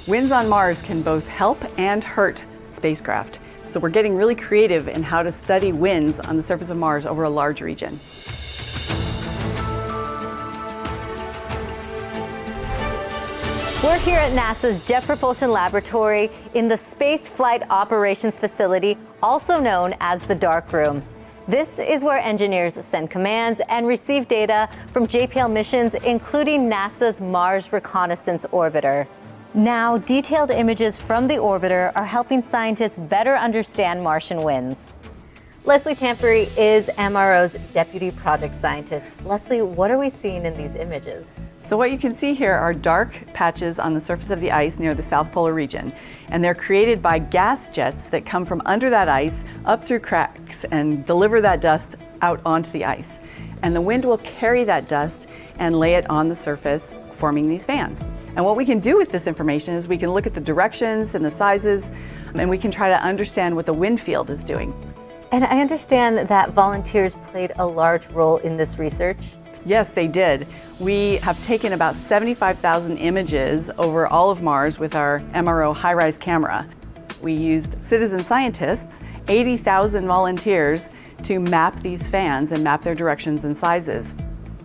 Winds on Mars can both help and hurt spacecraft. So we're getting really creative in how to study winds on the surface of Mars over a large region. We're here at NASA's Jet Propulsion Laboratory in the Space Flight Operations Facility, also known as the Dark Room. This is where engineers send commands and receive data from JPL missions, including NASA's Mars Reconnaissance Orbiter. Now, detailed images from the orbiter are helping scientists better understand Martian winds. Leslie Tamppari is MRO's Deputy Project Scientist. Leslie, what are we seeing in these images? So what you can see here are dark patches on the surface of the ice near the South Polar region. And they're created by gas jets that come from under that ice up through cracks and deliver that dust out onto the ice. And the wind will carry that dust and lay it on the surface, forming these fans. And what we can do with this information is we can look at the directions and the sizes, and we can try to understand what the wind field is doing. And I understand that volunteers played a large role in this research. Yes, they did. We have taken about 75,000 images over all of Mars with our MRO HiRISE camera. We used citizen scientists, 80,000 volunteers, to map these fans and map their directions and sizes.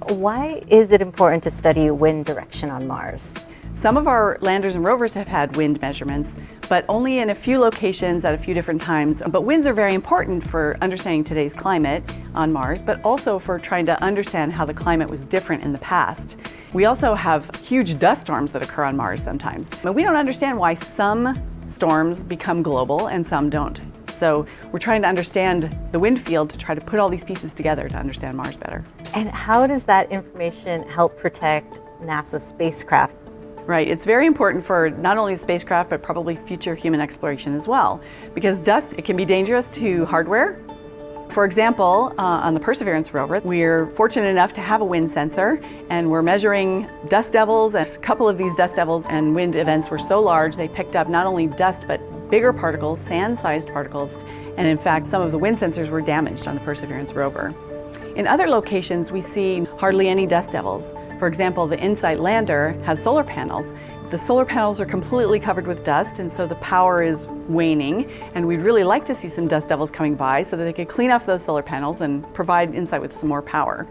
Why is it important to study wind direction on Mars? Some of our landers and rovers have had wind measurements, but only in a few locations at a few different times. But winds are very important for understanding today's climate on Mars, but also for trying to understand how the climate was different in the past. We also have huge dust storms that occur on Mars sometimes. But we don't understand why some storms become global and some don't. So we're trying to understand the wind field to try to put all these pieces together to understand Mars better. And how does that information help protect NASA's spacecraft? Right, it's very important for not only the spacecraft, but probably future human exploration as well. Because dust, it can be dangerous to hardware. For example, on the Perseverance rover, we're fortunate enough to have a wind sensor, and we're measuring dust devils. And a couple of these dust devils and wind events were so large, they picked up not only dust, but bigger particles, sand-sized particles. And in fact, some of the wind sensors were damaged on the Perseverance rover. In other locations, we see hardly any dust devils. For example, the InSight lander has solar panels. The solar panels are completely covered with dust, and so the power is waning, and we'd really like to see some dust devils coming by so that they could clean off those solar panels and provide InSight with some more power.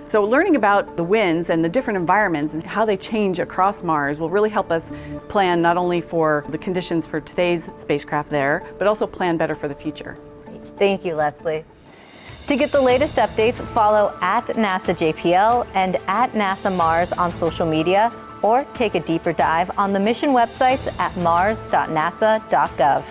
So learning about the winds and the different environments and how they change across Mars will really help us plan not only for the conditions for today's spacecraft there, but also plan better for the future. Thank you, Leslie. To get the latest updates, follow at NASA JPL and at NASA Mars on social media, or take a deeper dive on the mission websites at mars.nasa.gov.